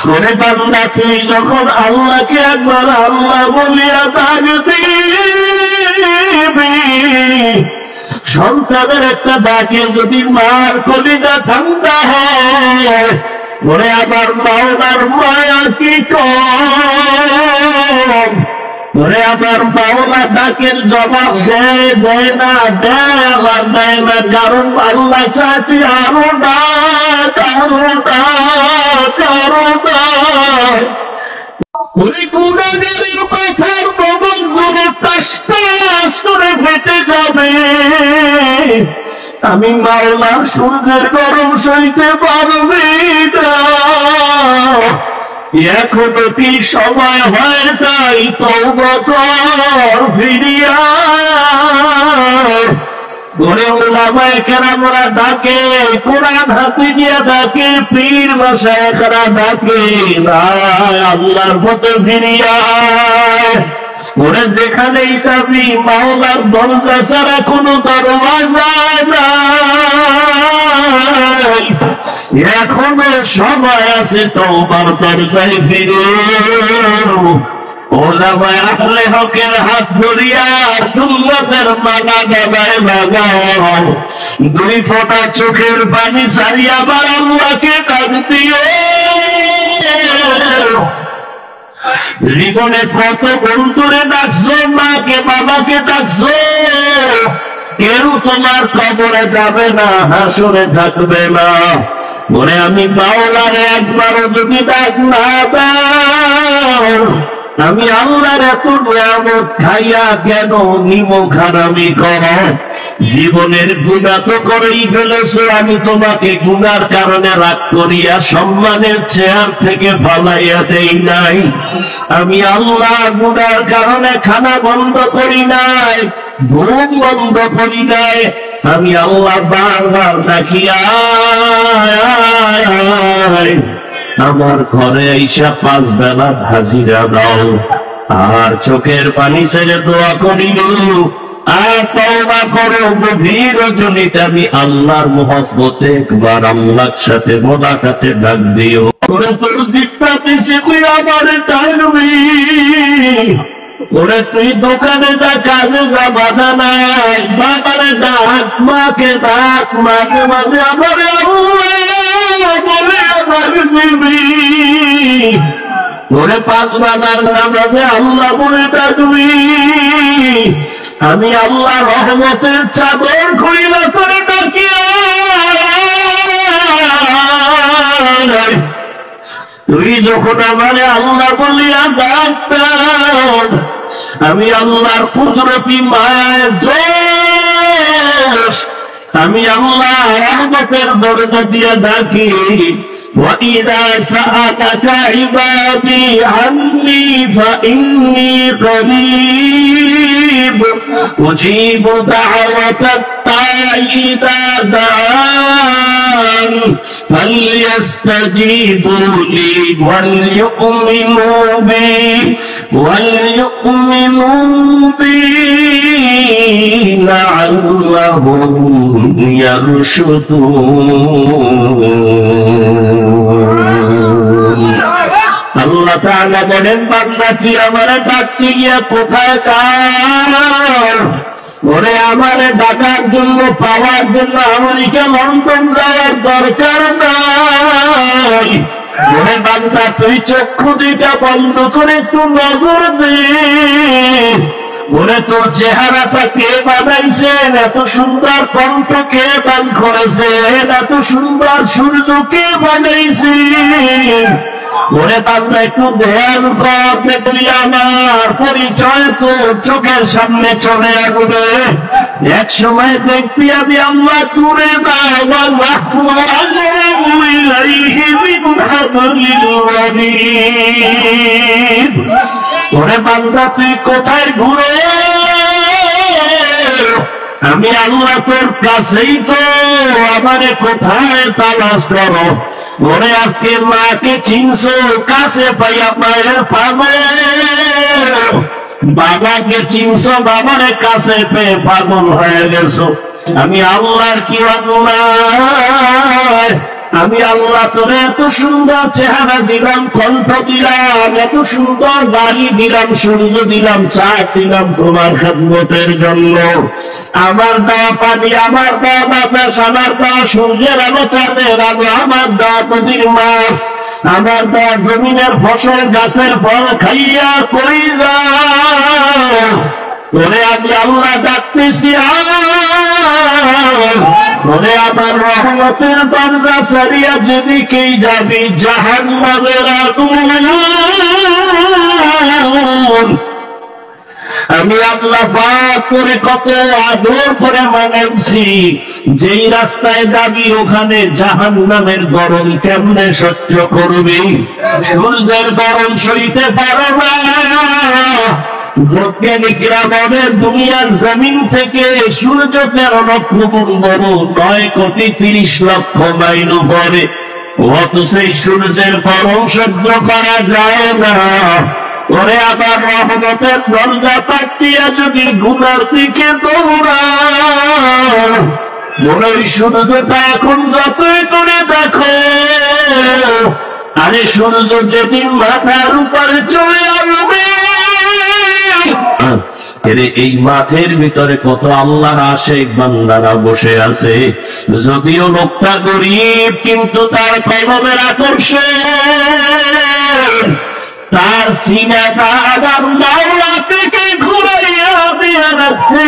করে বান্দা তুই যখন আল্লাহকে একবার আল্লাহ বলিয়া ডাকবি, সন্তানের একটা ডাকে যদি মার কলিজা ঠান্ডা হয়, ওরে আবার মাওলার মায়া কি কম, ওরে আবার মাওলা ডাকের জবাব দেয় দেয় না, দেয় আবার দেয় না, কারণ আল্লাহ চায় তুই আরো ডাক, আরো ডাক, আরো ডাক। ওই গুণাগারের মাথার বগলগুলো টাস টাস করে ফেটে যাবে, আমি মাওলার সূর্যের গরম সইতে পারবি না। এখনো কি সময় হয় তাই তওবা কর, ফিরিয়া ঘরে ওলামায়ে কেরামরা ডাকে, কোরআন হাতে নিয়ে ডাকে, পীর মাশায়েখরা ডাকে, না আল্লাহর পথে ফিরিয়া ওরে যেখানেই যাবি মাওলার দরজা ছাড়া কোনো দরওয়াজা নাই। এখনো সময় আছে তওবার দরজায় ফিরে, ওলামায়ে আহলে হকের হাত ধরিয়া সুন্নতের মালা গলায় লাগাও, দুই ফোঁটা চোখের পানি ছাড়িয়া আবার আল্লাহকে ডাক দিও। জীবনে কত বন্ধুরে ডাকছো, মাকে বাবাকে ডাকছো, কেউ তোমার কবরে যাবে না, হাসরে থাকবে না। বলে আমি মাওলারে একবারও যদি ডাক না দাও, আমি আল্লাহর এত নিয়ামত খাইয়া কেন নিমক হারামি করো? জীবনের গুনাহ তো করেই ফেলেছো, আমি তোমাকে গুনার কারণে রাগ করিয়া সম্মানের চেয়ার থেকে ফালাইয়া দেই নাই। আমি আল্লাহ গুনার কারণে খানা বন্ধ করি নাই, ঘুম বন্ধ করি নাই। আমি আল্লাহ বারবার ডাকিয়া আমার ঘরে আইসা 5 বেলা হাজিরা দাও, আর চোখের পানি ছেড়ে দোয়া করিল, আর তওবা করো গভীর রজনীতে আমি আল্লাহর মহব্বতে একবার আল্লাহর সাথে মোলাকাতে ডাক দিও। ওরে তোর দিকটা দিছি তুই আমারে ডাকবি, ওরে তুই দোকানে যা, কাজে যা, বাধা নাই, বাবারে ডাক, মাকে ডাক, মাঝে মাঝে আমারে আল্লাহ বলে আমার দিবি। ওরে 5 বাজার নামাজে আল্লাহ বলে ডাকবি, আমি আল্লাহ রহমতের চাদর খুইলা করে ডাকিয়া তুই যখন আমারে আল্লাহ বলিয়া ডাকতাম, আমি আল্লাহর কুদরতি মায়ের জোশ, আমি আল্লাহ রহমতের দরজা দিয়া ডাকি। وَإِذَا سَأَلَكَ عِبَادِي عَنِّي فَإِنِّي قَرِيبٌ أُجِيبُ دَعْوَةَ الدَّاعِ إِذَا دَعَانِ فَلْيَسْتَجِيبُوا لِي وَلْيُؤْمِنُوا بِي لَعَلَّهُمْ يَرْشُدُونَ। আল্লাহ তাআলা বলেন, বান্দা তুই আমারে ডাকতে গিয়া কোথায় কার? ওরে আমারে ডাকার জন্য, পাওয়ার জন্য আমেরিকা লন্ডন যাওয়ার দরকার নাই। ওরে বান্দা তুই চক্ষু দুইটা বন্ধ করে একটু নজর দে, ওরে তোর চেহারাটা কে বানাইছেন, এত সুন্দর কণ্ঠ কে দান করেছেন, এত সুন্দর সূর্য কে বানাইছেন? ওরে বান্দা একটু ধ্যান কর, দেখলি আমার পরিচয় তোর চোখের সামনে চলে আসবে। এক সময় দেখবি আমি আল্লাহ দূরে না, ওরে বান্দা তুই কোথায় ঘুরে, আমি আল্লাহ তোর কাছেই তো, আমারে কোথায় তালাশ করো? ওরে আজকে মাকে চিনছো, কাছে পাইয়া মায়ের পাবে, বাবাকে চিনছো, বাবারে কাছে পেয়ে পাগল হয়ে গেছো। আমি আল্লাহর কি অন্যায়, আমি আল্লাহ তোরে এত সুন্দর চেহারা দিলাম, কণ্ঠ দিলাম, এত সুন্দর বাড়ি দিলাম, সূর্য দিলাম, চাঁদ দিলাম তোমার খেদমতের জন্য। আমার দেওয়া পানি, আমার দেওয়া বাতাস, আমার দেওয়া সূর্যের আলো, চাঁদের আলো, আমার দেওয়া নদীর মাছ, আমার দেওয়া জমিনের ফসল, গাছের ফল খাইয়া কই যা তোরে আমি আল্লাহ ডাকতেছি। মনে আমার রহমতের দরজা ছাড়িয়া যেদিকেই যাবি জাহান্নামের আগুন। আমি আল্লাহ পাক করে কত আদর করে মানাইছি, যেই রাস্তায় যাবি ওখানে জাহান্নামের গরম কেমনে সহ্য করবি? সূর্যের গরম সইতে পারো না। বৈজ্ঞানিকরা বলে দুনিয়ার জমিন থেকে সূর্য 13 লক্ষ গুণ বড়, 9,30,00,000 মাইল উপরে, অথচ এই সূর্যের গরম সহ্য করা যায় না। ওরে আবার রহমতের দরজা পাঠিয়ে যদি গুনার দিকে দৌড়া, মনে সূর্যটা এখন যতই করে দেখো, আরে সূর্য যেদিন মাথার উপরে চলে আসবে, এই মাঠের ভিতরে কত আল্লাহর আশিক বান্দারা বসে আছে। যদিও লোকটা গরিব, কিন্তু তার কলমের আকর্ষণ, তার সিনাটা আল্লাহ থেকে ঘুরাইয়া দিয়া রাখছে।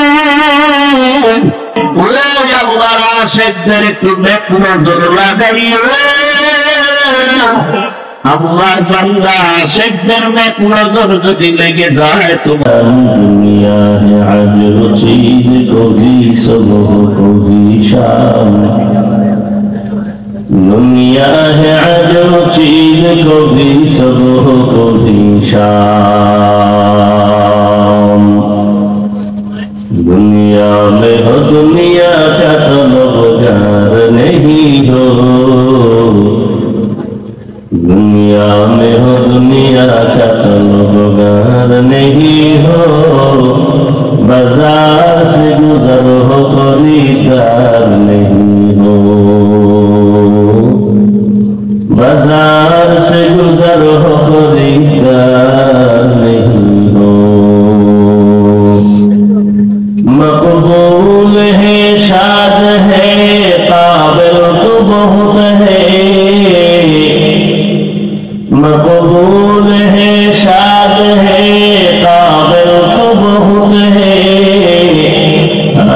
আল্লাহর আশিকদের একটু নেক নজর লাগাইও, আল্লাহ বান্দা আশিকদের নেক নজর যদি লেগে যায় তোমার। দুনিয়া है अजब चीज कभी सब कभी शाम, दुनिया है अजब चीज कभी सब कभी शाम। दुनिया में हो दुनिया का तलबगार नहीं हो, दुनिया में हो दुनिया का तलबगार नहीं हो, बाजार से गुजर हो खरीदार नहीं हो, बाजार से गुजर हो खरीदार नहीं हो। मकबूल है शाद है काबिल तो बहुत है, मकबूल है शाद है काबिल तो बहुत है,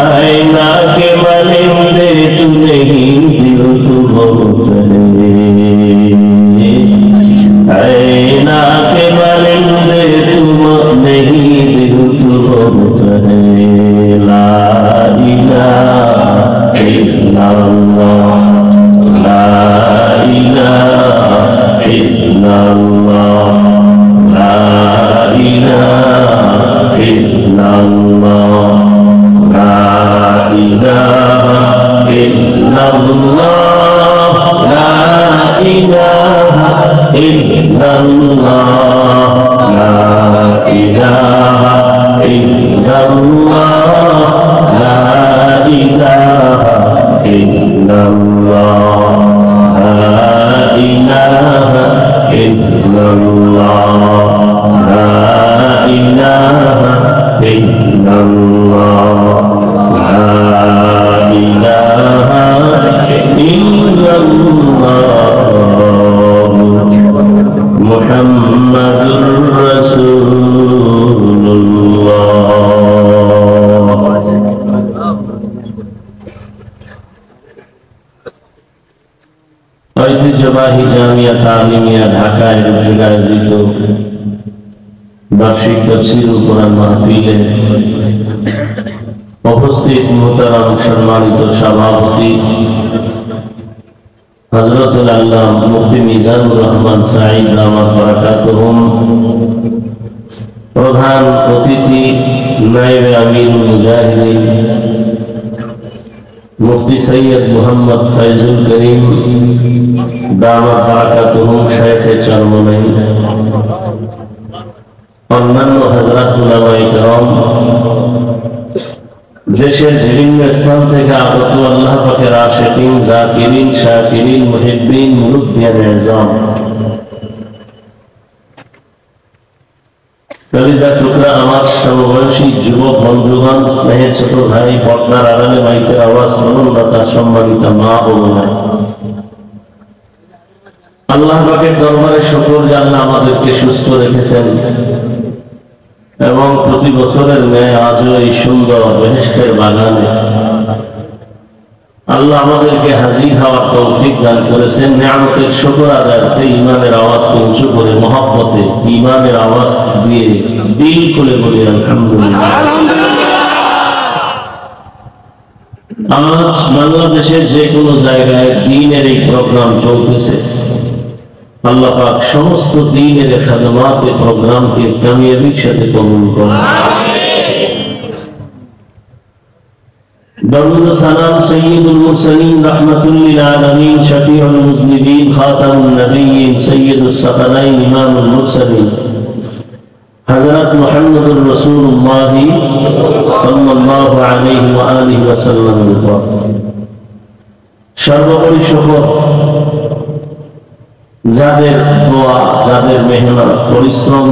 आईना के मलिंदे तू नहीं दिल तो बहुत है, आईना के मलिंदे तुम नहीं दिल तो बहुत है। ला इलाहा इल्लल्लाह, ला इलाहा इल्लल्लाह, ला इलाहा इल्लल्लाह, ला इलाहा इल्लल्लाह, ला इलाहा इल्लल्लाह, ला इलाहा इल्लल्लाह, ला इलाहा इल्लल्लाह, ला इलाहा इल्लल्लाह, ला इलाहा इल्लल्लाह, ला इलाहा इल्लल्लाह, मुहम्मदुर रसूलुल्लाह। ঐতিহ্যবাহী জামিয়া তালিমিয়া ঢাকায় আয়োজিত বার্ষিক তাফসীরুল কোরআন মাহফিলে উপস্থিত মুহতারাম সম্মানিত সভাপতি হযরতুল আল্লাহ মুফতি মিজানুর রহমান সাঈদ দামাত বারাকাতুহুম, প্রধান অতিথি নায়েবে আমিরুল মুজাহিদিন মুফতি সৈয়দ মোহাম্মদ ফয়জুল করিম দামাত বারাকাতুহুম, শাইখে চরমনাই, অন্যান্য হযরত উলামায়ে কেরাম, দেশের বিভিন্ন স্থান থেকে আগত আল্লাহ পাকের আশিকিন, জাকিরিন, শাকিরিন, মুহিব্বিন, মুরুব্বিয়ান আযম, কলিজা টুকরা আমার সমবয়সী যুবক বন্ধুগণ, স্নেহের ছোট ভাই, পর্দার আড়ালে মাইকের আওয়াজ শ্রবণদাতা, সম্মানিত মা ও বোনেরা, আল্লাহ পাকের দরবারে শুকর যে আল্লাহ আমাদেরকে সুস্থ রেখেছেন এবং প্রতি বছরের ন্যায় আজও এই সুন্দর বেহেশতের বাগানে আল্লাহ আমাদেরকে হাজির হওয়ার তৌফিক দান করেছেন। নিয়ামতের শুকর আদায়তে ইমানের আওয়াজকে উঁচু করে মহব্বতে ইমানের আওয়াজ দিয়ে দিল খুলে বলি আলহামদুলিল্লাহ। আজ বাংলাদেশের যে কোনো জায়গায় দ্বীনের এই প্রোগ্রাম চলতেছে, আল্লাহ পাক সমস্ত দ্বীনের খাদমাতে প্রোগ্রামকে কামিয়াবির সাথে কবুল করুন। দরুদ সালাম সাইয়্যিদুল মুরসালিন রাহমাতুল লিল আলামিন শফিউল মুজনিবিন খাতামুন নবিয়্যিন সাইয়্যিদুস সাকালাইন ইমামুল মুরসালিন হযরত মুহাম্মদুর রাসূলুল্লাহ সাল্লাল্লাহু আলাইহি ওয়া আলিহি ওয়াসাল্লামের উপর সর্বোপরি শুকর যাদের দোয়া, যাদের মেহনত, পরিশ্রম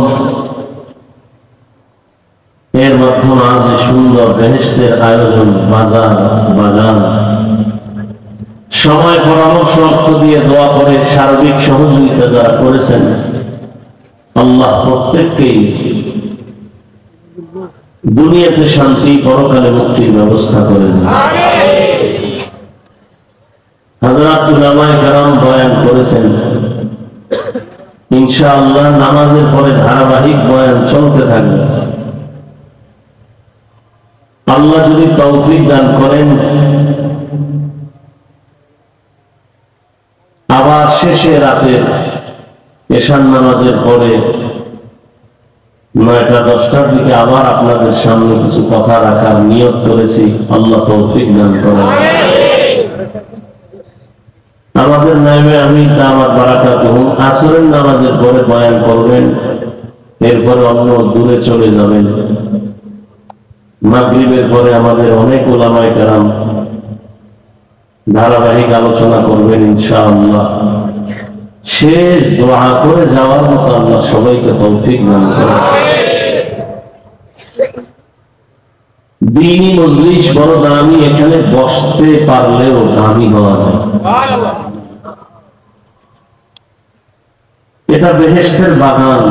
এর মাধ্যমে আজ সুন্দর বেহেশতের আয়োজন, বাজার, বাগান, সময়, পরামর্শ, অর্থ দিয়ে দোয়া করে সার্বিক সহযোগিতা যারা করেছেন, আল্লাহ প্রত্যেককেই দুনিয়াতে শান্তি, পরকালে মুক্তির ব্যবস্থা করে দেন। হযরত উলামায়ে কেরাম বয়ান করেছেন, ইনশাআল্লাহ নামাজের পরে ধারাবাহিক বয়ান চলতে থাকবে। আল্লাহ যদি তৌফিক দান করেন, আবার শেষে রাতে এশার নামাজের পরে 9টা-10টার দিকে আবার আপনাদের সামনে কিছু কথা রাখার নিয়ত করেছি। আল্লাহ তৌফিক দান করেন। আমাদের নাইবে আমির দামাত বারাকাতুহুম আসরের নামাজের পরে বয়ান করবেন, এরপরে অন্য দূরে চলে যাবেন। মাগরিবের পরে আমাদের অনেক উলামায়ে কেরাম ধারাবাহিক আলোচনা করবেন ইনশাআল্লাহ। শেষ দোয়া করে যাওয়ার মতো আল্লাহ সবাইকে তৌফিক দান করেন। দ্বীনি মজলিস বড় দামি, এখানে বসতে পারলেও দামি হওয়া যায়। এটা বেহেশতের বাগান।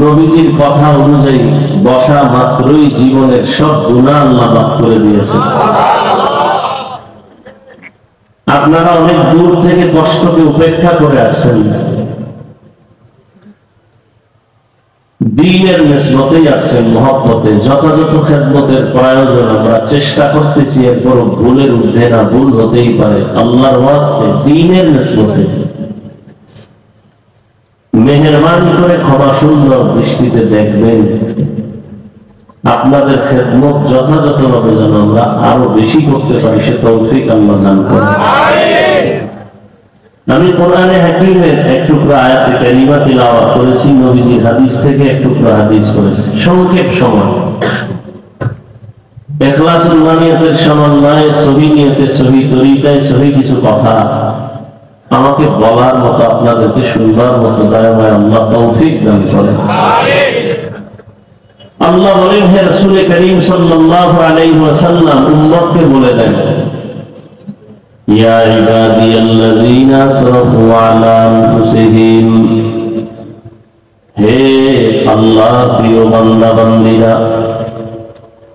নবীজির কথা অনুযায়ী বসা মাত্রই জীবনের সব গুনাহ আল্লাহ মাফ করে দিয়েছেন। আপনারা অনেক দূর থেকে কষ্টকে উপেক্ষা করে আসছেন, দ্বীনের নিসবতেই আসছেন, মহব্বতে যথাযথ খেদমতের প্রয়োজন আমরা চেষ্টা করতেছি। এরপর ভুলের ঊর্ধ্বে না, ভুল হতেই পারে। আল্লাহর ওয়াস্তে দ্বীনের নিসবতে মেহেরবানি করে ক্ষমা সুন্দর দৃষ্টিতে দেখবেন। আপনাদের খেদমত যথাযথভাবে যেন আমরা আরো বেশি করতে পারি, সে তৌফিক আল্লাহ দান করেন। আমি কোরআনে হাকিমের এক টুকরা আয়াতে কারিমা তিলাওয়াত করেছি, নবীজির হাদিস থেকে এক টুকরা হাদিস করেছি। সংক্ষেপ সময়, ইখলাসুল নিয়তের সমন্বয়ে সহি নিয়তে, সহি তরিকায়, সহি কিছু কথা আমাকে বলার মতো, আপনাদেরকে শুনবার মতো দয়াময় আল্লাহ তৌফিক দান করেন। আল্লাহ বলেন, হে রাসূল করিম সাল্লাল্লাহু আলাইহি ওয়াসাল্লাম উম্মতকে বলে দেন, ইয়া ইবাদিয়াল্লাযীনা আসরাফু আলা আনফুসিহিম, হে আল্লাহ প্রিয় বান্দা বান্দীরা,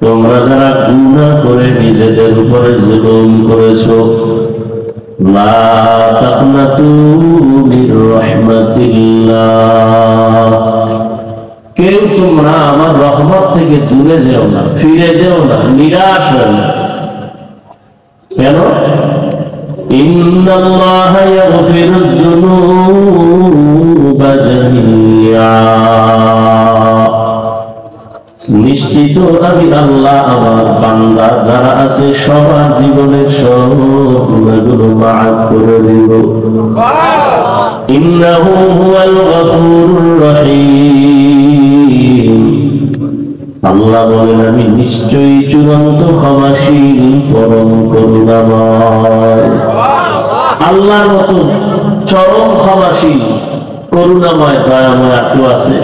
তোমরা যারা গুনাহ করে নিজেদের উপরে জুলুম করেছো, লা তাকনাতু মির রাহমাতিল্লাহ, কেউ তোমরা আমার রহমত থেকে দূরে যেও না, ফিরে যেও না, নিরাশ হও না। কেন? ইন্নাল্লাহা ইয়াগফিরুয যুনুবা জামিআ, নিশ্চিত আমি আল্লাহ আমার বান্দা যারা আছে সবার জীবনের সব গুনাহগুলো মাফ করে দেব। ইন্নাহু হুয়াল গফুরুর রহিম, আল্লাহ বলেন আমি নিশ্চয়ই চূড়ান্ত ক্ষমাশীল পরম করুণাময়। আল্লাহর মতো চরম ক্ষমাশীল করুণাময় দয়াময় আর কেউ আছে?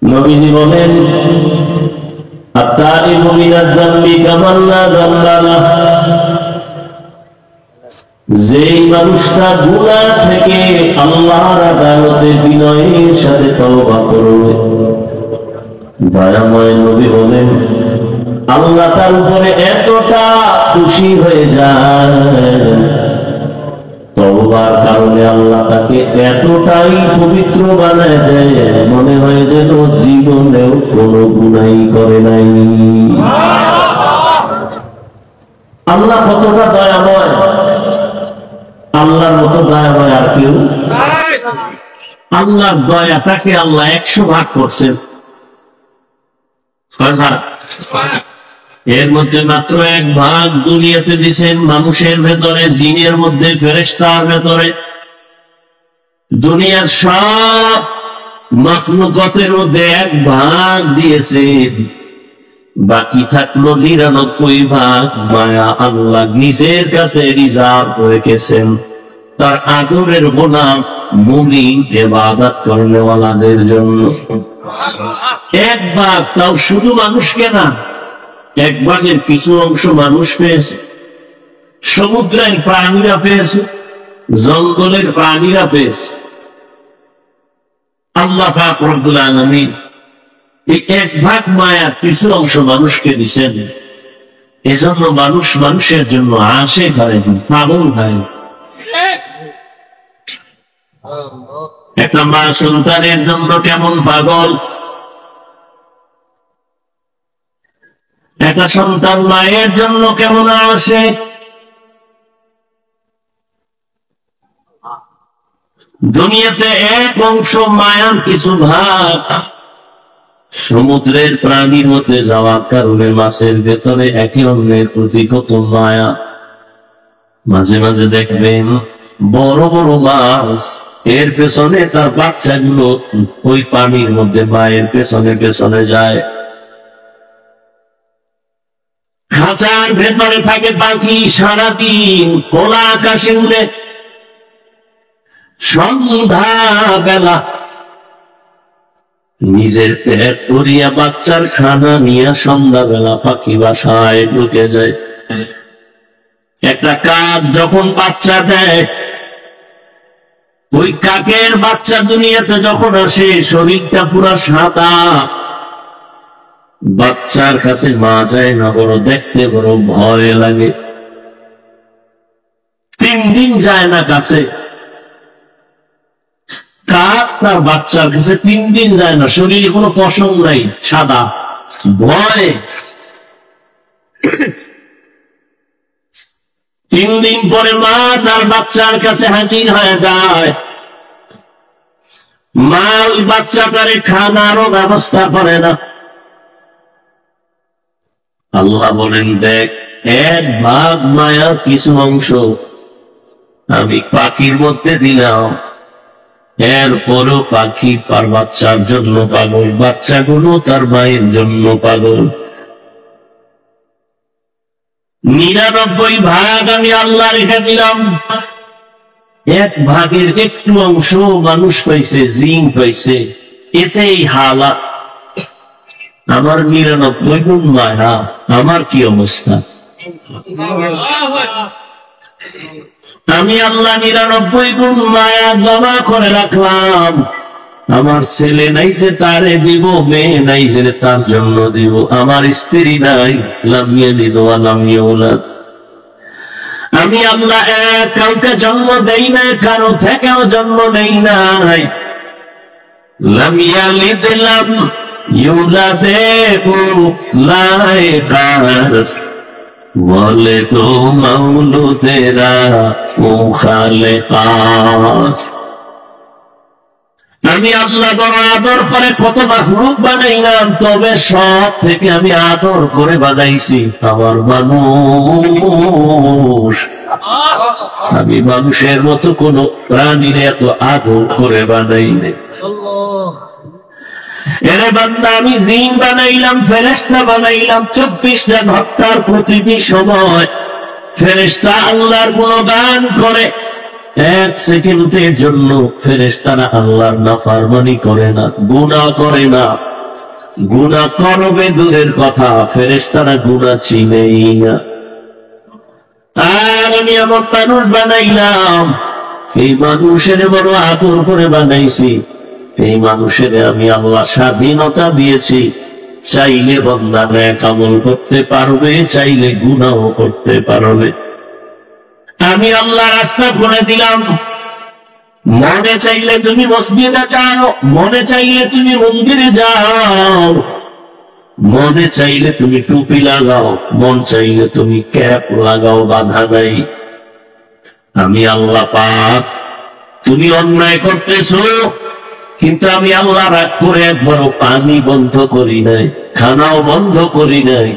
নবীজি বলেন আত-তাইবু মিনাজ যামবি কামান লা যামবা লাহু, যেই মানুষটা গুনাহ থেকে আল্লাহর আদালতে বিনয়ের সাথে তওবা করবে, দয়াময় নবী বলেন আল্লাহ তার উপরে এতটা খুশি হয়ে যায়, তওবার কারণে আল্লাহ তাকে এতটাই পবিত্র বানায় দেয়, মনে হয় যেন জীবনেও কোনো গুনাহই করে নাই। আল্লাহ কতটা দয়াময়, আল্লাহর মতো দয়াময় আর কেউ? আল্লাহর দয়াটাকে আল্লাহ 100 ভাগ করছেন। এর মধ্যে মাত্র 1 ভাগ দুনিয়াতে দিয়েছেন মানুষের ভেতরে, জিনের মধ্যে, ফেরেশতার ভেতরে। দুনিয়ার সব মাখলুকাতের মধ্যে 1 ভাগ দিয়েছেন, বাকি থাকলো 99 ভাগ মায়া আল্লাহ নিজের কাছে রিজার্ভ করে রেখেছেন তার আদরের গোলাম মুমিন ইবাদত করনেওয়ালাদের জন্য। 1 ভাগ, তাও শুধু মানুষকে না, 1 ভাগের কিছু অংশ মানুষ পেয়েছে, সমুদ্রের প্রাণীরা পেয়েছে, জঙ্গলের প্রাণীরা পেয়েছে। আল্লাহ পাক রব্বুল আলামিন এই 1 ভাগ মায়া কিছু অংশ মানুষকে দিচ্ছেন। এজন্য মানুষ মানুষের জন্য আশে করে, পাগল হয়। একটা মা সন্তানের জন্য কেমন পাগল, একটা সন্তান মায়ের জন্য কেমন আসে। দুনিয়াতে 1 অংশ মায়ার কিছু ভাগ সমুদ্রের প্রাণীর মধ্যে যাওয়ার কারণে মাছের ভেতরে একে অন্যের প্রতি কত মায়া। মাঝে মাঝে দেখবেন বড় বড় মাছ, এর পেছনে তার বাচ্চাগুলো ওই পানির মধ্যে মায়ের পেছনে পেছনে যায়। খাঁচার ভেতরে থাকে পাখি, সারাদিন খোলা আকাশে উড়ে, সন্ধ্যা বেলা নিজের পেট ভরিয়া বাচ্চার খানা নিয়ে সন্ধ্যাবেলা পাখি বাসায় ঢুকে যায়। একটা কাক যখন বাচ্চা দেয়, ওই কাকের বাচ্চা দুনিয়াতে যখন আসে শরীরটা পুরা সাদা, বাচ্চার কাছে মা যায় না, বড় দেখতে বড় ভয় লাগে। 3 দিন যায় না কাছে, কাক তার বাচ্চার কাছে 3 দিন যায় না, শরীরে কোনো পশম নাই, সাদা, ভয়। 3 দিন পরে মা তার বাচ্চার কাছে হাজির হয়ে যায়। মা ওই বাচ্চাটারে খানারও ব্যবস্থা করে না। আল্লাহ বলেন দেখ, 1 ভাগ মায়া কিছু অংশ আমি পাখির মধ্যে দিলাম, এরপরও পাখি তার বাচ্চার জন্য পাগল, বাচ্চাগুলো তার মায়ের জন্য পাগল। 99 ভাগ আমি আল্লাহ রেখে দিলাম, 1 ভাগের একটু অংশ মানুষ পাইছে, জিন পাইছে, এতেই হালাত। আমার 99 গুণ মায়া, আমার কি অবস্থা? আমি আল্লাহ 99 গুণ মায়া জমা করে রাখলাম। আমার ছেলে নাই যে তারে দিব, মেয়ে নাই যে তার জন্য দিব, আমার স্ত্রী নাই, লামিয়ে দিব লামিয়ে ওলাদ। আমি আল্লাহ কাউকে জন্ম দেই না, কারো থেকেও জন্ম নেই নাই। লামিয়া লিদলাম ইউলাদে লায়কাস বলে তো মাউলু তেরা ও খালেকাস। আমি আল্লাহ বড় আদর করে কত মাখলুক বানাইলাম, তবে সব থেকে আমি আদর করে বানাইছি আমার মানুষ। আমি মানুষের মতো কোন প্রাণীর এত আদর করে বানাই নাই। এরে বান্দা, আমি জিন বানাইলাম, ফেরেশতা বানাইলাম, 24টা ঘন্টার প্রতিটি সময় ফেরেশতা আল্লাহর গুণগান করে। 1 সেকেন্ডের জন্য ফেরেশতারা আল্লাহর নাফরমানি করে না, গুনাহ করে না। গুনাহ করবে দূরের কথা, ফেরেশতারা গুনাহ চিনেই না। আর আমি এমন মানুষ বানাইলাম, এই মানুষের বড় আদর করে বানাইছি। এই মানুষের আমি আল্লাহ স্বাধীনতা দিয়েছি, চাইলে বান্দা নেক আমল করতে পারবে, চাইলে গুনাহ করতে পারবে। আমি আল্লাহ রাস্তা খুলে দিলাম। মনে চাইলে তুমি মসজিদে যাও, মনে চাইলে তুমি মন্দিরে যাও, মনে চাইলে তুমি টুপি লাগাও, মন চাইলে তুমি ক্যাপ লাগাও, বাধা নাই। আমি আল্লাহ পাক, তুমি অন্যায় করতেছো, কিন্তু আমি আল্লাহ রাগ করে একবারও পানি বন্ধ করি নাই, খানাও বন্ধ করি নাই।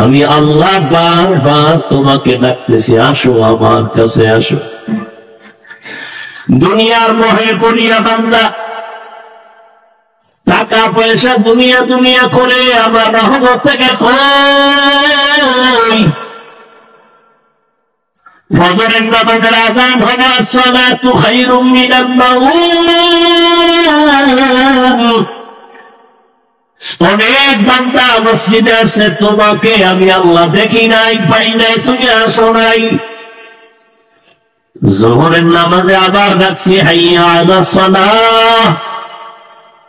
আমি আল্লাহ বারবার তোমাকে ডাকতেছি, আসো আমার কাছে আসো। দুনিয়ার মোহে পড়িয়া বান্দা টাকা পয়সা দুনিয়া দুনিয়া করে আমার রহমত থেকে কই। ফজরের নামাজের আযান হবে, আসসালাতু খায়রুম মিনান নাওম। অনেক বান্দা মসজিদে আছে, তোমাকে আমি আল্লাহ দেখি নাই, পাই নাই, তুমি আসো নাই। যোহরের নামাজে আবার ডাকছি, হাইয়া আলাস সালাহ,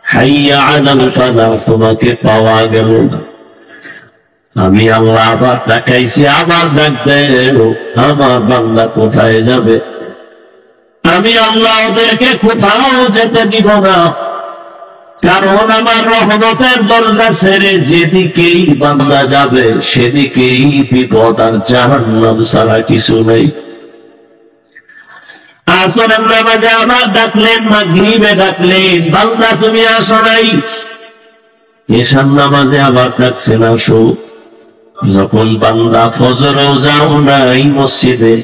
হাইয়া আলাল ফালাহ, তোমাকে পাওয়া গেল না। আমি আল্লাহ আবার ডাকাইছি, আবার ডাক দেব, আমার বান্দা কোথায় যাবে? আমি আল্লাহ ওদেরকে কোথাও যেতে দিব না, কারণ আমার রহমতের দরজা ছেড়ে যেদিকেই বান্দা যাবে সেদিকেই বিপদ আর জাহান্নাম ছাড়া কিছু নেই। আসরের নামাজে আবার ডাকলেন, মাগরিবে ডাকলেন, বান্দা তুমি আসো নাই। এশার নামাজে আবার ডাকছেন, আসো। যখন বান্দা ফজরেও যাও নাই মসজিদে,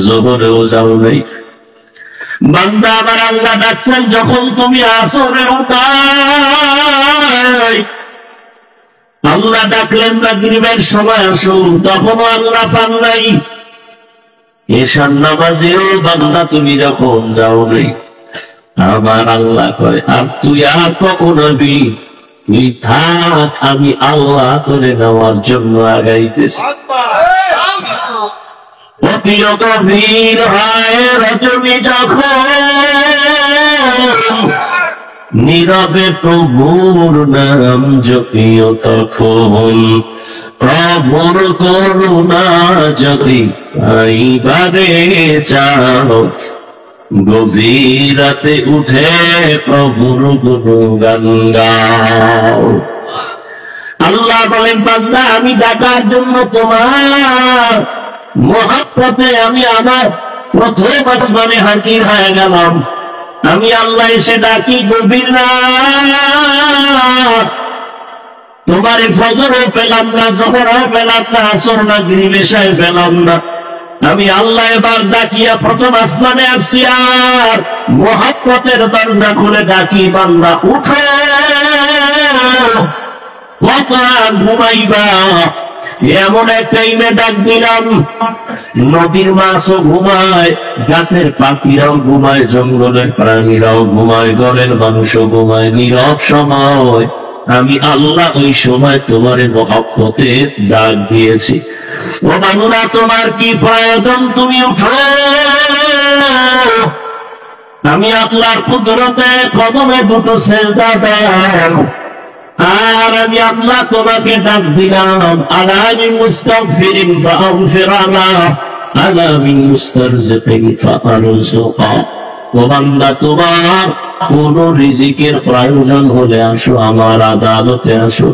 যোহরেও যাও নাই, বান্দা আবার আল্লাহ ডাকছেন, যখন তুমি আসরেও নাই। আল্লাহ ডাকলেন মাগরিবের সময় আসো, তখনও আল্লাহ পান নাই। এশার নামাজেও বান্দা তুমি যখন যাও নাই, আমার আল্লাহ কয়, আর তুই আর কখন আবি? তুই থাক, আমি আল্লাহ তোরে নেওয়ার জন্য আগাইতেছি। অতি গভীর হয় রজনী যখন, নীরবে প্রভুর নাম জপিও তখন। প্রভুর করুণা যদি পাইবারে চাও, গভীর রাতে উঠে প্রভুর গুণগান গাও। আল্লাহ বলেন, বান্দা আমি ডাকার জন্য তোমার মহব্বতে আমি আমার প্রথম আসমানে হাজির হয়ে গেলাম। আমি আল্লাহ এসে ডাকি গভীর রাত, তোমারে ফজরও পেলাম না, যোহরও পেলাম না, আসর মাগরিব এশাও পেলাম না। আমি আল্লাহ এবার ডাকিয়া প্রথম আসমানে আসছি, আর মহব্বতের দরজা খুলে ডাকি, বান্দা উঠো, কত ঘুমাইবা? এমন এক টাইমে ডাক দিলাম, নদীর মাছও ঘুমায়, গাছের পাখিরাও ঘুমায়, জঙ্গলের প্রাণীরাও ঘুমায়, ঘরের মানুষও ঘুমায়। নীরব সময় আমি আল্লাহ ওই সময় তোমার মহব্বতে ডাক দিয়েছি। ও বান্দা, তোমার কি প্রয়োজন? তুমি উঠো। আমি আল্লাহর কুদরতে কদমে দুটো সেজদা দাও, আর আমি আল্লাহ তোমাকে ডাক দিলাম, আলা মিন মুস্তাগফিরিন ফাগফির আলা, আলা মিন মুস্তারজিকিন ফারযুকা। ও বান্দা, তোমার কোন রিজিকের প্রয়োজন হলে আসো, আমার আদালতে আসো।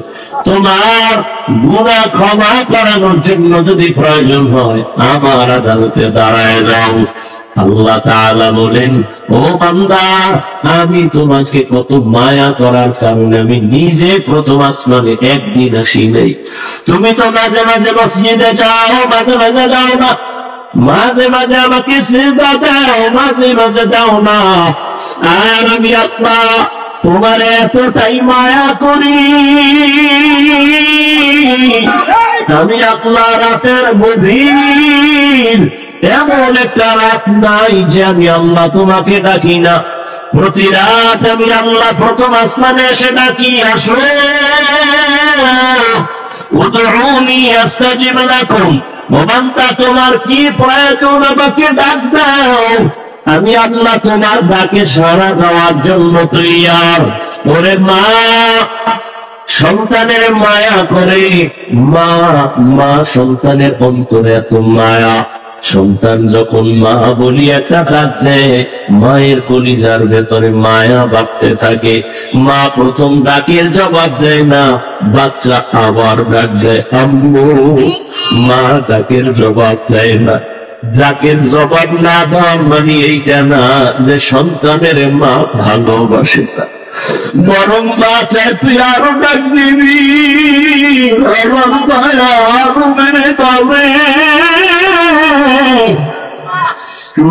তোমার গুনাহ ক্ষমা করানোর জন্য যদি প্রয়োজন হয়, আমার আদালতে দাঁড়ায় যাও। আল্লাহ তাআলা বলেন, ও বান্দা, আমি তোমাকে কত মায়া করার কারণে আমি নিজে প্রথম আসমানে একদিন আসি নাই। তুমি তো মাঝে মাঝে মসজিদে যাও, মাঝে মাঝে যাও না, মাঝে মাঝে আমাকে সিজদা দাও, মাঝে মাঝে দাও না। আর আমি আল্লাহ তোমার এতটাই মায়া করি, আমি আল্লাহ রাতের গভীর এমন একটা রাত নাই যে আমি আল্লাহ তোমাকে ডাকি না। প্রতি রাত আমি আল্লাহ প্রথম আসমানে এসে ডাকি, আসো উদউনি আস্তাজিব লাকুম, ও বান্দা তোমার কি প্রয়োজন আমাকে ডাক দাও, আমি আল্লাহ তোমার ডাকে সাড়া দেওয়ার জন্য তৈয়ার। ওরে মা সন্তানের মায়া করে, মা সন্তানের অন্তরে এত মায়া, সন্তান যখন মা বলি একটা ডাক দেয়, মায়ের কলিজার ভেতরে মায়া বাড়তে থাকে। মা প্রথম ডাকের জবাব দেয় না, বাচ্চা আবার ডাক দেয় আম্মু, মা ডাকের জবাব দেয় না। ডাকের জবাব না দেওয়ার মানে এইটা না যে সন্তানের মা ভালোবাসে না, বরং মা চায় তুই আরো ডাক দিবি, আমার মায়া আরো বেড়ে যাবে।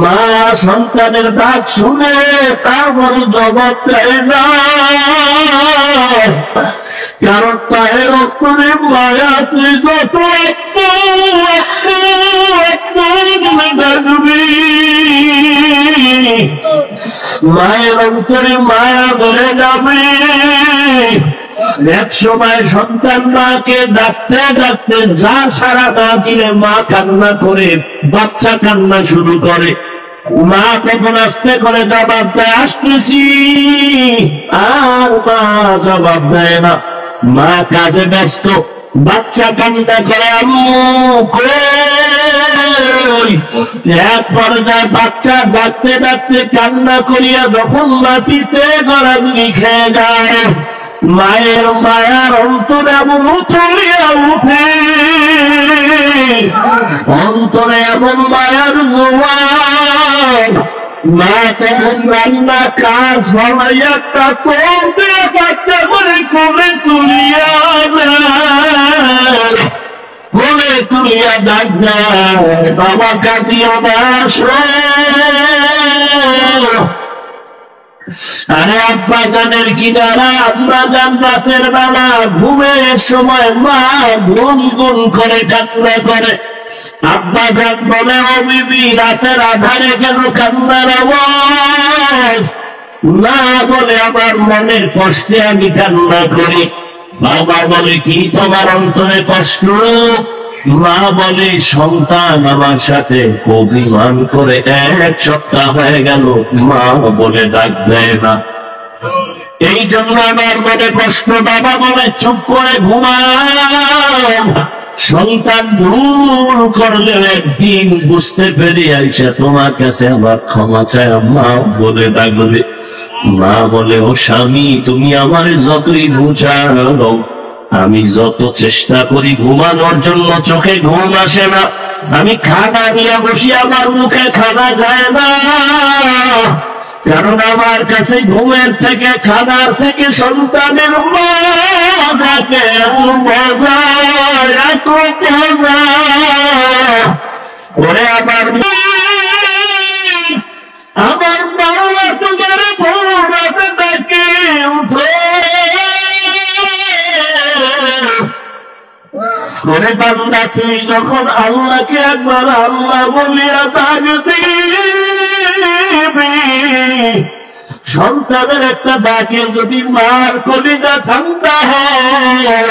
মা সন্তানের ডাক শুনে তারপর জবাব দেয় না, কারণ পায়ের অক্ষরে মায়া, তুই যত ডাকবি মায়ের অন্তরে মায়া ধরে যাবে। এক সময় সন্তান মাকে ডাকতে ডাকতে যা সারা না দিলে মা কান্না করে, বাচ্চা কান্না শুরু করে। মা তখন আস্তে করে জবাব দেয় আসতেছি, আর মা জবাব দেয় না, মা কাজে ব্যস্ত। বাচ্চা কান্না করে আম্মু কই। এক পর্যায়ে বাচ্চা ডাকতে ডাকতে কান্না করিয়া যখন মাটিতে গড়াগড়ি খেয়ে যায়, মায়ের মায়ার অন্তরে এমন উথলিয়া উঠে, অন্তরে এমন মায়ার জোয়ার। মা তখন রান্না কাজ ভালাই একটা করতে বাচ্চা করে করে তুলিয়া বলে তুলিয়া ডাক দেয়, বাবা কাটিয়া বাস। আরে আব্বা জানের কিনারা, আব্বা জান রাতের বেলা ঘুমের সময় মা গুন গুন করে কান্না করে। আব্বা জান বলে ও বিবি রাতের আধারে কেন কান্নার আওয়াজ? না বলে আমার মনের কষ্টে আমি কান্না করি। বাবা বলে কি তোমার অন্তরে কষ্ট? মা বলে সন্তান আমার সাথে অভিমান করে 1 সপ্তাহ হয়ে গেল, মা বলে ডাক দেয় না, এই জন্য আমার মনে কষ্ট। বাবা বলে চুপ করে ঘুমাও। সন্তান ভুল করলেও একদিন বুঝতে পেরে আইসা তোমার কাছে আমার ক্ষমা চায়, মা বলে ডাকবে। মা বলে ও স্বামী তুমি আমার যতই বুঝাও, আমি যত চেষ্টা করি ঘুমানোর জন্য চোখে ঘুম আসে না। আমি খানা নিয়ে বসি, আমার মুখে খানা যায় না, কারণ আমার কাছে ঘুমের থেকে খানার থেকে সন্তানের মাকে ওরে আমার আমার বাবা তোমার ভোরাতে ডাকে উঠো। ওরে বান্দা তুই যখন আল্লাহকে একবার আল্লাহ বলিয়া ডাক দিবি, সন্তানের একটা ডাকে যদি মার কলিজা ঠান্ডা হয়,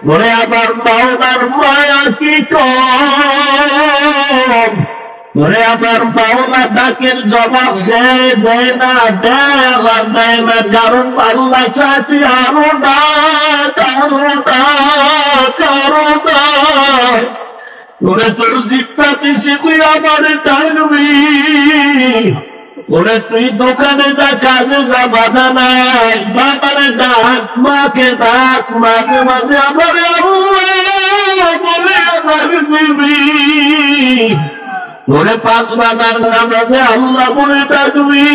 ওরে আবার মাওলার মায়া কি কম। ওরে আবার মাওলা ডাকের জবাব দেয় না, দেয় আবার দেয় না, কারণ আল্লাহ চায় তুই আরো ডাক, আরো ডাক, আরো ডাক। ওরে তোর জিব্বা দিছি তুই আবার ডাকবি। ওরে তুই দোকানে যা, কাজে যা, বাধা নাই, বাবারে ডাক, মাকে ডাক, মাঝে মাঝে আবার বলে আবার দিবি। ওরে 5 বাজার নামাজে আল্লাহ বলে ডাকবি।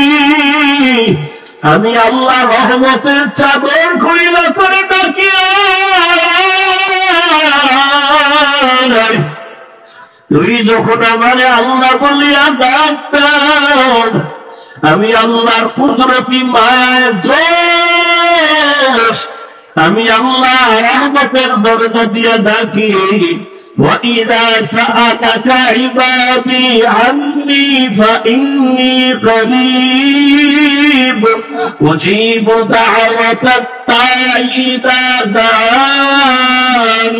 আমি আল্লাহ রহমতের চাদর খুইলা করে ডাকিয়া তুই যখন আমারে আল্লাহ বলিয়া ডাকতাম, আমি আল্লাহর কুদরতি মায়ের জয় আমি আল্লাহ রহমতের দরজা দিয়ে ডাকি وَإِذَا سَأَلَكَ عِبَادِي عَنِّي فَإِنِّي قَرِيبٌ أُجِيبُ دَعْوَةَ الدَّاعِ إِذَا دَعَانِ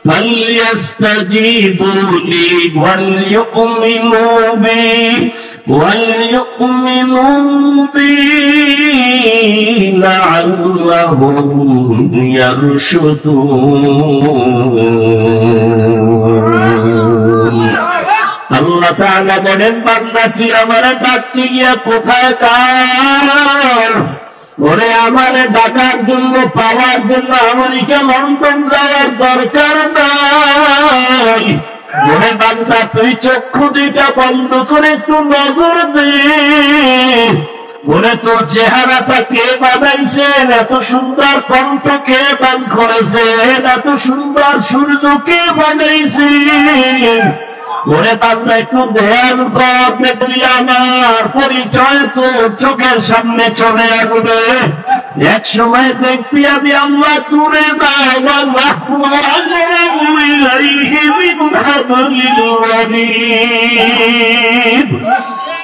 فَلْيَسْتَجِيبُوا لِي وَلْيُؤْمِنُوا بِي لَعَلَّهُمْ يَرْشُدُونَ আল্লাহ তাআলা বলেন, বান্দা তুই আমারে ডাকতে গিয়া কোথায় কার? ওরে আমারে ডাকার জন্য, পাওয়ার জন্য আমেরিকা লন্ডন যাওয়ার দরকার নাই। ওরে বান্দা তুই চক্ষু দুইটা বন্ধ করে একটু নজর দে। ওরে তোর চেহারাটা কে বানাইছেন? এত সুন্দর কণ্ঠ কে দান করেছেন? এত সুন্দর সূর্য কে বানাইছেন? ওরে বান্দা একটু ধ্যান কর, তুই আমার পরিচয় তোর চোখের সামনে চলে আসবে। এক সময় দেখবি আমি আল্লাহ দূরে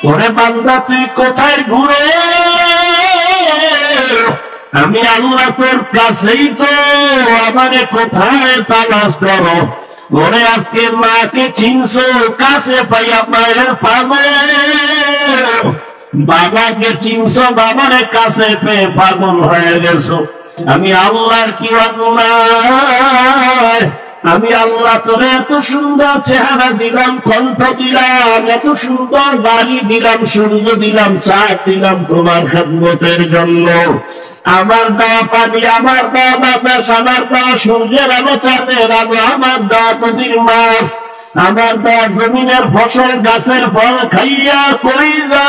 ওরে বান্দা তুই কোথায় ঘুরে? আমি আল্লাহ তোর কাছেই তো, আমারে কোথায় তালাশ করো? ওরে আজকে মাকে চিনছো, কাছে পাইয়া মায়ের পাগল। বাবাকে চিনছো, বাবারে কাছে পেয়ে পাগল হয়ে গেছো। আমি আল্লাহর কি অন্যায়? আমি আল্লাহ তোরে এত সুন্দর চেহারা দিলাম, কণ্ঠ দিলাম, এত সুন্দর বাড়ি দিলাম, সূর্য দিলাম, চাঁদ দিলাম তোমার খেদমতের জন্য। আমার দেওয়া পানি, আমার দেওয়া বাতাস, আমার দেওয়া সূর্যের আলো, চাঁদের আলো, আমার দেওয়া নদীর মাছ, আমার দেওয়া জমিনের ফসল, গাছের ফল খাইয়া কই যা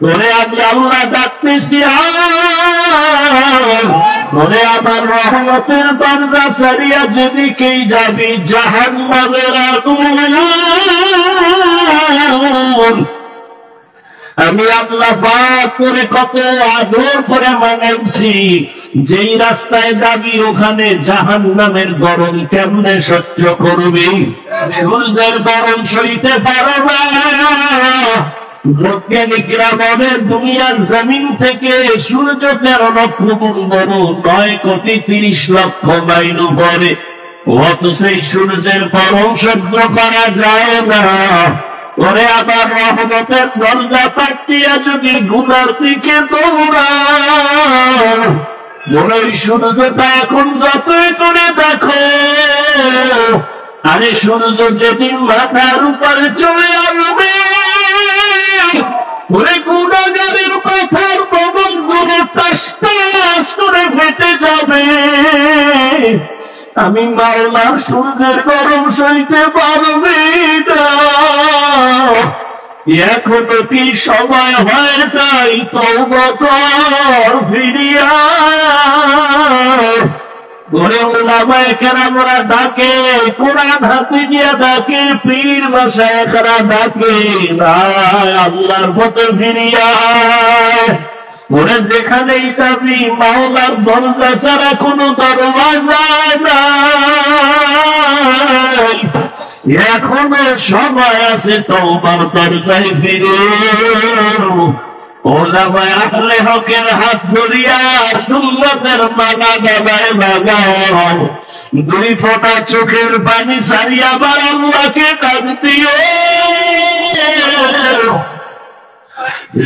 ওরে আমি আল্লাহ ডাকতেছি। ওরে আমার রহমতের দরজা ছাড়িয়া যেদিকেই যাবি জাহান্নামের আগুন। আমি আল্লাহ পাক করে কত আদর করে মানাইছি, যেই রাস্তায় যাবি ওখানে জাহান্নামের গরম কেমনে সহ্য করবি? সূর্যের গরম সইতে পারো না। বৈজ্ঞানিকরা বলে দুনিয়ার জমিন থেকে সূর্য 13 লক্ষ গুণ বড়, 9,30,00,000 মাইল উপরে। অথচ সেই সূর্যের গরম সহ্য করা যায় না। ওরে আবার রহমতের দরজা পাঠিয়ে যদি গুনার দিকে দৌড়ায়, ওরে সূর্যটা এখন যতই করে দেখো, আরে সূর্য যেদিন মাথার উপরে চলে আসবে, ওরে গুনাহগারের মাথার কবর গুলো টাস টাস করে ফেটে যাবে। আমি মাওলার সূর্যের গরম সইতে পারবি না। এখনো কি সময় হয় নাই? তওবা কর, ফিরিয়া ঘরে ওলামায়ে কেরামরা ডাকে, কোরআন হাতে নিয়ে ডাকে, পীর মাশায়েখরা ডাকে, না আল্লাহর পথে ফিরিয়া। ওরে যেখানেই যাবি মাওলার দরজা ছাড়া কোনো দরওয়াজা নাই। এখনো সময় আছে তওবার দরজায় ফিরে। ওলামায়ে আহলে হকের হাত ধরিয়া সুন্নতের মালা গলায় লাগাও। 2 ফোঁটা চোখের পানি ছাড়িয়া আবার আল্লাহকে ডাক দিও।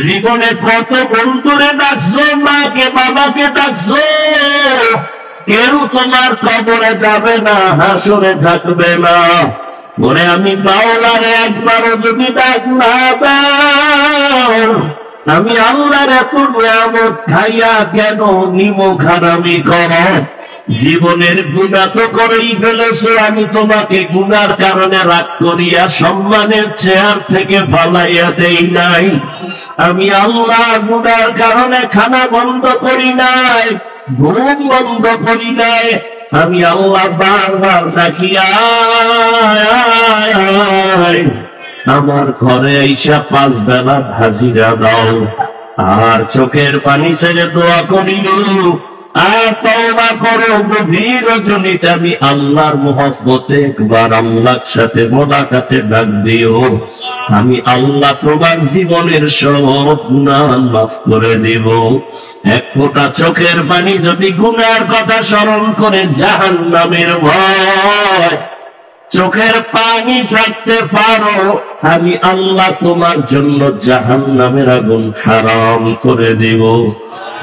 জীবনে কত বন্ধুরে ডাকছো, মাকে বাবাকে ডাকছো, কেউ তোমার কবরে যাবে না, হাসরে থাকবে না। বলে আমি মাওলারে একবারও যদি ডাক না দাও, আমি আল্লাহর এত নিয়ামত খাইয়া কেন নিমক হারামি করো? জীবনের গুনাহ তো করেই ফেলেছো, আমি তোমাকে গুনার কারণে রাগ করিয়া সম্মানের চেয়ার থেকে ফালাইয়া দেই নাই। আমি আল্লাহ গুনার কারণে খানা বন্ধ করি নাই, ঘুম বন্ধ করি নাই। আমি আল্লাহ বারবার ডাকিয়া আমার ঘরে আইসা 5 বেলা হাজিরা দাও। আর চোখের পানি ছেড়ে দোয়া করিল, আর তওবা করো গভীর রজনীতে আমি আল্লাহর মহব্বতে একবার আল্লাহর সাথে মোলাকাতে ডাক দিও, আমি আল্লাহ তোমার জীবনের সব গুনাহ মাফ করে দিব। এক ফোঁটা চোখের পানি যদি গুনার কথা স্মরণ করে জাহান্নামের ভয় চোখের পানি ছাড়তে পারো, আমি আল্লাহ তোমার জন্য জাহান্নামের আগুন হারাম করে দিব।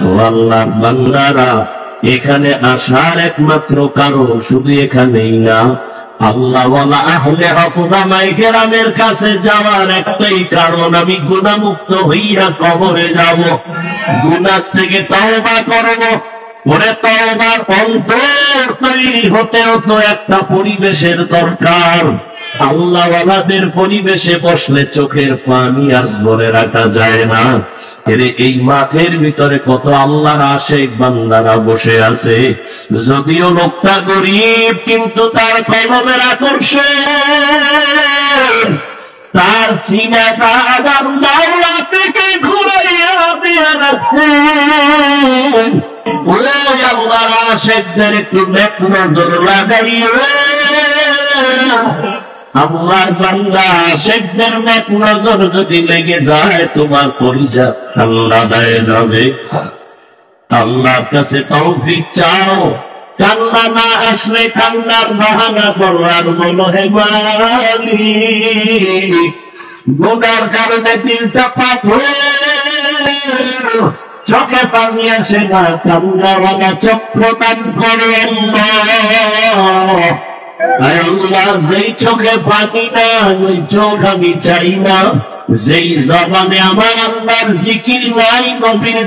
ও আল্লাহর বান্দারা, এখানে আসার একমাত্র কারণ শুধু এখানেই না, আল্লাহ ওয়ালা আহলে হক উলামায়ে কেরামের কাছে যাওয়ার একটাই কারণ, আমি গুনাহমুক্ত হইয়া কবরে যাব, গুনাহ থেকে তওবা করব। ওরে তওবার অন্তর তৈরি হতেও তো একটা পরিবেশের দরকার। আল্লাহ ওয়ালাদের পরিবেশে বসলে চোখের পানি আর ধরে রাখা যায় না। এরে এই মাঠের ভিতরে কত আল্লাহর আশিক বান্দারা বসে আছে, যদিও লোকটা গরীব কিন্তু তার কলমের আকর্ষণ, তার সিনাটা আল্লাহ থেকে ঘুরাইয়া দিয়া রাখছেন। ওই আল্লাহর আশিকদের একটু নেক নজর লাগাইও, আল্লাহর বান্দা আশিকদের নেক নজর যদি লেগে যায় তোমার কলিজা ঠান্ডা হয়ে যাবে। আল্লাহর কাছে তৌফিক চাও, কান্না না আসলে কান্নার বাহানা করার মনে হয় মালিক, গুনার কারণে দিলটা পাথর, চোখে পানি আসে না, কান্নাওয়ালা চক্ষু দান করেন না। আল্লাহ যেই চোখে পানি না ওই চোখ আমি চাই না, যেই জবানে আমার আল্লাহর জিকির নাই, নবীর